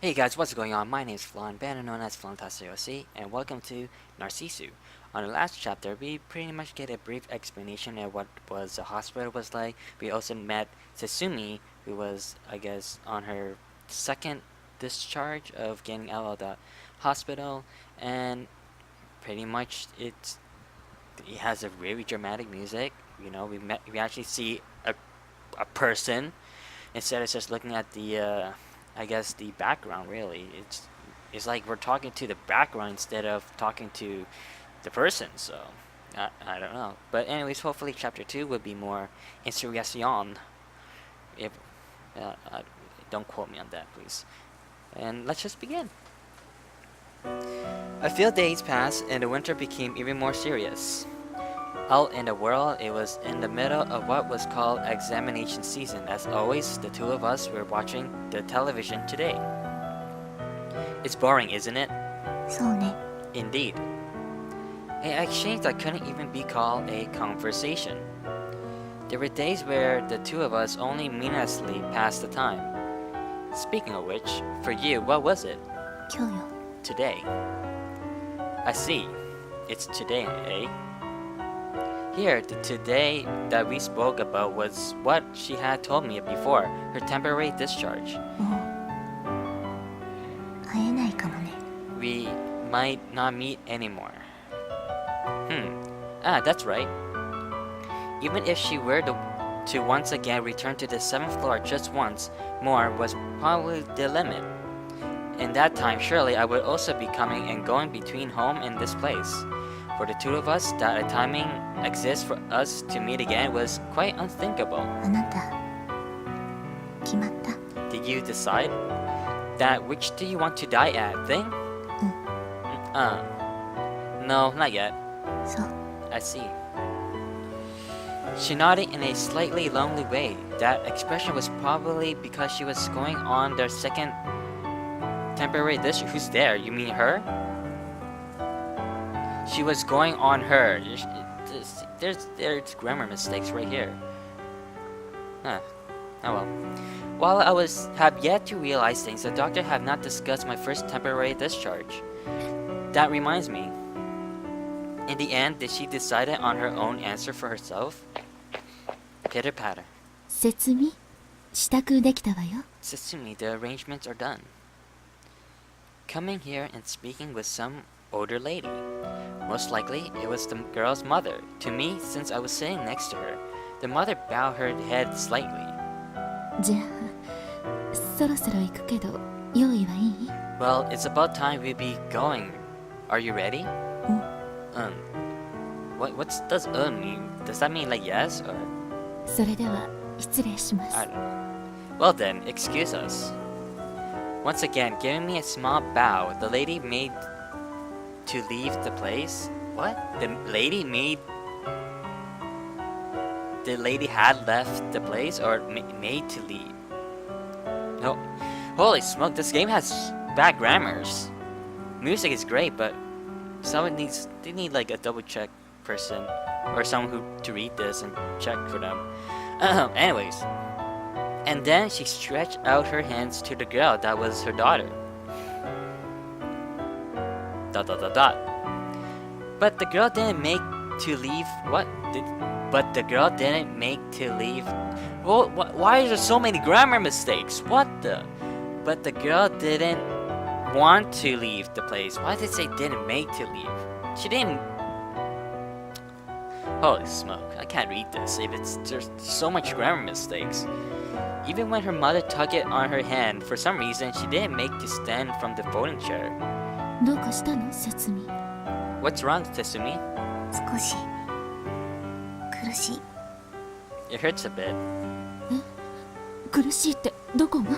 Hey guys, what's going on? My name is Flan, better known as Flan, and welcome to Narcissu. On the last chapter, we pretty much get a brief explanation of what the hospital was like. We also met Setsumi, who was, I guess, on her second discharge of getting out of the hospital, and pretty much it has a very dramatic music. We actually see a person instead of just looking at the I guess the background. Really, it's like we're talking to the background instead of talking to the person. So I don't know, but anyways, hopefully chapter 2 will be more insurrection. If don't quote me on that, please. And let's just begin. A few days passed and the winter became even more serious. Out in the world, it was in the middle of what was called examination season. As always, the two of us were watching the television today. It's boring, isn't it? そうね。 Indeed. An exchange that couldn't even be called a conversation. There were days where the two of us only meaninglessly passed the time. Speaking of which, for you, what was it? 今日よ。 Today. I see. It's today, eh? Here, the today that we spoke about was what she had told me before, her temporary discharge. もう会えないかもね。 We might not meet anymore. That's right. Even if she were to once again return to the 7th floor just once more was probably the limit. In that time, surely I would also be coming and going between home and this place. For the two of us, that a timing exists for us to meet again was quite unthinkable. あなた決まった？ Did you decide? That which do you want to die at thing? No, not yet. そう。 I see. She nodded in a slightly lonely way. That expression was probably because she was going on their second temporary district. Who's there? You mean her? She was going on her. There's grammar mistakes right here. Huh. Oh well. While I have yet to realize things, the doctor had not discussed my first temporary discharge. That reminds me. In the end, did she decide on her own answer for herself? Pitter patter. 説明支度できたわよ。 Setsumi, the arrangements are done. Coming here and speaking with some older lady. Most likely, it was the girl's mother. To me, since I was sitting next to her, the mother bowed her head slightly. じゃあそろそろ行くけど用意はいい？ Well, it's about time we be going. Are you ready? うん。 What does mean? Does that mean like yes or? それでは失礼します。 I don't know. Well then, excuse us. Once again, giving me a small bow, the lady made to leave the place. What? The lady had left the place or made to leave? No. Holy smoke, this game has bad grammars. Music is great, but they need like a double check person or someone to read this and check for them. Anyways. And then she stretched out her hands to the girl that was her daughter. ... But the girl didn't make to leave. What? But the girl didn't make to leave. Well, why are there so many grammar mistakes? What the? But the girl didn't want to leave the place. Why did it say didn't make to leave? She didn't. Holy smoke! I can't read this. There's so much grammar mistakes. Even when her mother tugged it on her hand, for some reason she didn't make to stand from the folding chair. どうかしたの？説明。 What's wrong, Tetsumi? 少し苦しい。 It hurts a bit. 苦しいってどこが？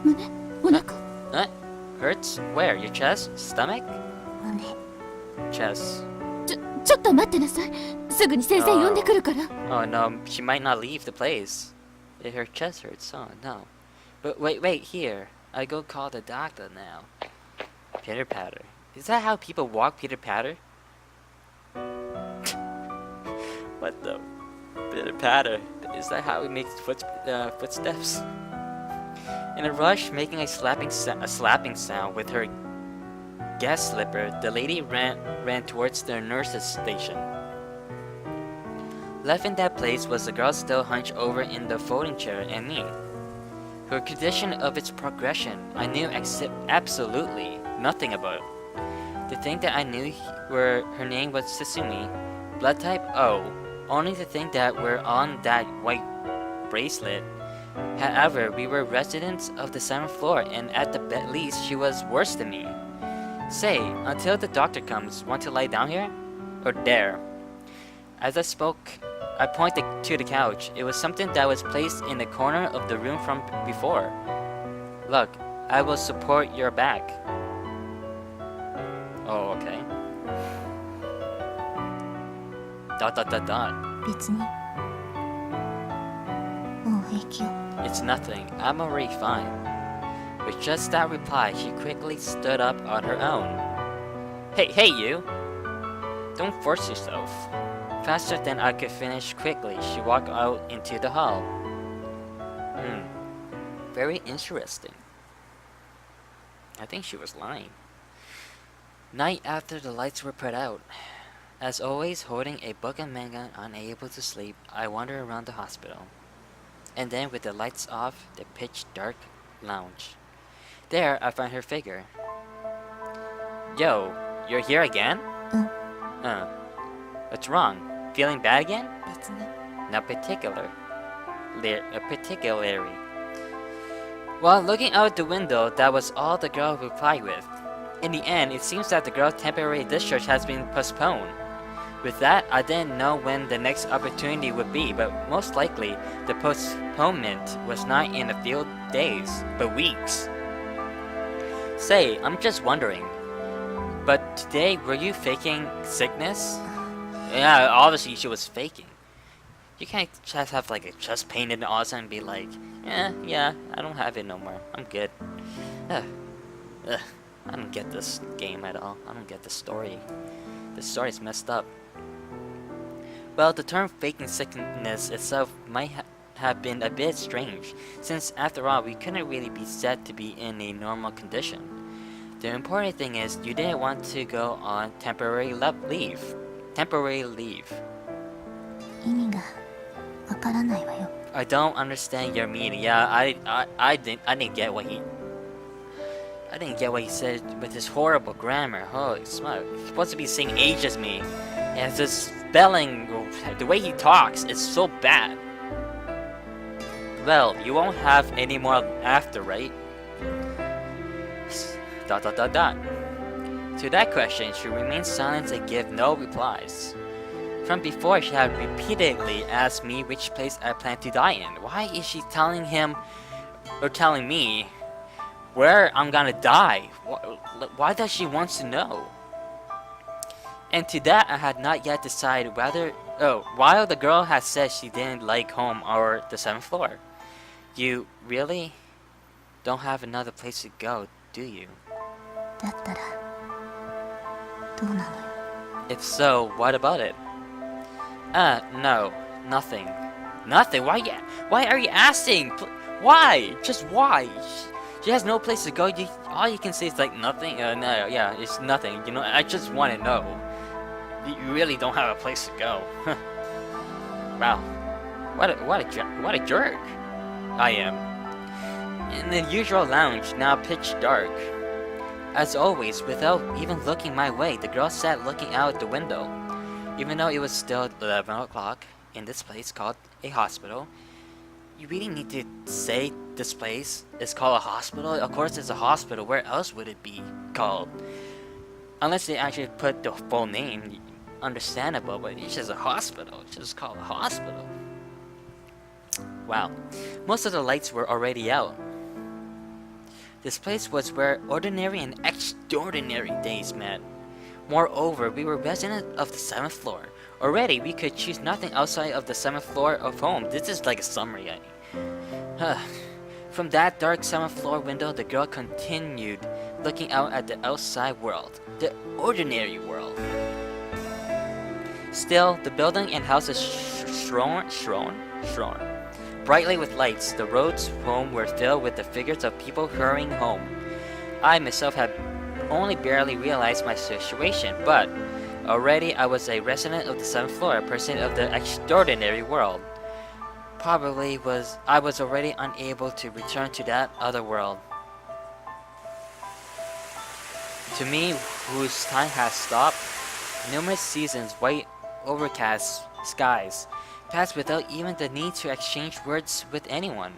胸？お腹？ Huh? Hurts? Where? Your chest? Stomach? 胸。 Chest. ちょっと待ってなさい。すぐに先生呼んでくるから。 Oh no, she might not leave the place. Her chest hurts. Oh no. But wait, here. I go call the doctor now. Pitter patter. Is that how people walk, pitter patter? What the? Pitter patter. Is that how we make footsteps? In a rush, making a slapping sound with her gas slipper, the lady ran towards the nurse's station. Left in that place was the girl still hunched over in the folding chair and me. Her condition of its progression, I knew absolutely nothing about. The thing that I knew were her name was Sasumi, blood type O, only to think that we're on that white bracelet. However, we were residents of the 7th floor, and at the least she was worse than me. Say, until the doctor comes, want to lie down here? Or there? As I spoke, I pointed to the couch. It was something that was placed in the corner of the room from before. Look, I will support your back. Oh, okay. ... 別にもう平気よ It's nothing. I'm already fine. With just that reply, she quickly stood up on her own. Hey, you! Don't force yourself. Faster than I could finish quickly, she walked out into the hall. Very interesting. I think she was lying. Night after the lights were put out. As always, holding a book and manga, unable to sleep, I wandered around the hospital. And then, with the lights off, the pitch-dark lounge. There, I found her figure. Yo, you're here again? What's wrong? Feeling bad again? 別に Not particularly. While looking out the window, that was all the girl replied with. In the end, it seems that the girl's temporary discharge has been postponed. With that, I didn't know when the next opportunity would be, but most likely, the postponement was not in a few days, but weeks. Say, I'm just wondering, but today, were you faking sickness? Yeah, obviously she was faking. You can't just have like a chest pain and all of a sudden be like, yeah, I don't have it no more. I'm good. I don't get this game at all. I don't get the story. The story's messed up. Well, the term faking sickness itself might have been a bit strange, since after all, we couldn't really be said to be in a normal condition. The important thing is, you didn't want to go on temporary leave. Temporary leave. 意味がわからないわよ I don't understand your meaning. Yeah, I didn't get what he said with his horrible grammar. Holy smoke! He's supposed to be the same age as me, and his spelling, the way he talks, is so bad. Well, you won't have any more after, right? ... To that question, she remained silent and gave no replies. From before, she had repeatedly asked me which place I planned to die in. Why is she telling him, or telling me, where I'm gonna die? Why does she want to know? And to that, I had not yet decided whether... while the girl had said she didn't like home or the 7th floor. You really don't have another place to go, do you? だったらどうなのよ If so, what about it? No, nothing. Nothing? Why are you asking? Why? Just why? She has no place to go. All you can say is like nothing. No, yeah, it's nothing. You know, I just want to know. You really don't have a place to go. Wow, what a jerk I am. In the usual lounge, now pitch dark. As always, without even looking my way, the girl sat looking out the window. Even though it was still 11 o'clock in this place called a hospital, you really need to say this place is called a hospital? Of course it's a hospital. Where else would it be called? Unless they actually put the full name. Understandable, but it's just a hospital. It's just called a hospital. Wow. Most of the lights were already out. This place was where ordinary and extraordinary days met. Moreover, we were residents of the 7th floor. Already, we could choose nothing outside of the 7th floor of home. This is like a summary. From that dark 7th floor window, the girl continued looking out at the outside world. The ordinary world. Still, the building and houses shone, brightly with lights. The roads home were filled with the figures of people hurrying home. I myself had only barely realized my situation, but already I was a resident of the 7th floor, a person of the extraordinary world. Probably I was already unable to return to that other world. To me, whose time has stopped, numerous seasons, white overcast skies, passed without even the need to exchange words with anyone.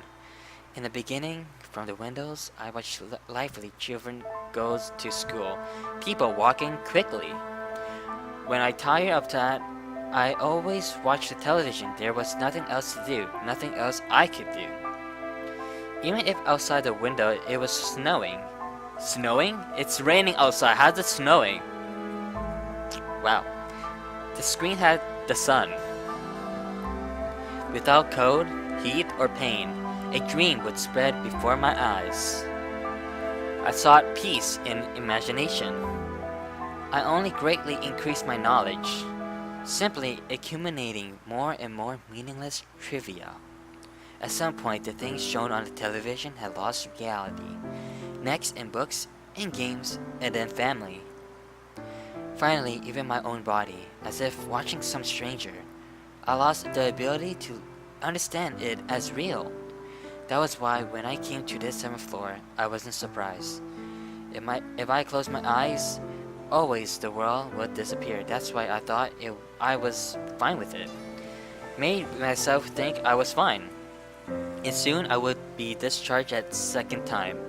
In the beginning, from the windows, I watched lively children go to school, people walking quickly. When I tired of that, I always watched the television. There was nothing else to do, nothing else I could do. Even if outside the window it was snowing. Snowing? It's raining outside. How's it snowing? Wow. The screen had the sun. Without cold, heat, or pain, a dream would spread before my eyes. I sought peace in imagination. I only greatly increased my knowledge, simply accumulating more and more meaningless trivia. At some point, the things shown on the television had lost reality. Next, in books, in games, and then family. Finally, even my own body, as if watching some stranger, I lost the ability to understand it as real. That was why when I came to this 7th floor, I wasn't surprised. If I closed my eyes, always the world would disappear. That's why I thought I was fine with it. Made myself think I was fine. And soon I would be discharged at second time.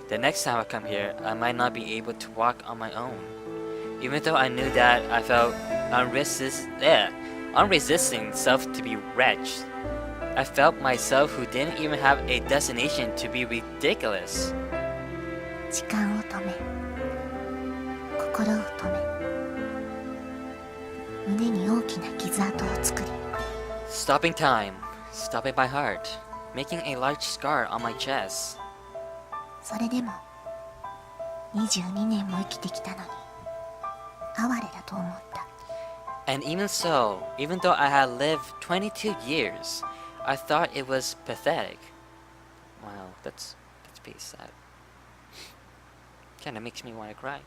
The next time I come here, I might not be able to walk on my own. Even though I knew that, I felt unresisting self to be wretched. I felt myself who didn't even have a destination to be ridiculous. 時間を止め心を止め胸に大きな傷跡を作り Stopping time, stopping my heart, making a large scar on my chest. それでも22年も生きてきたのに哀れだと思った And even so, even though I had lived 22 years, I thought it was pathetic. Wow, that's pretty sad. Kinda makes me want to cry.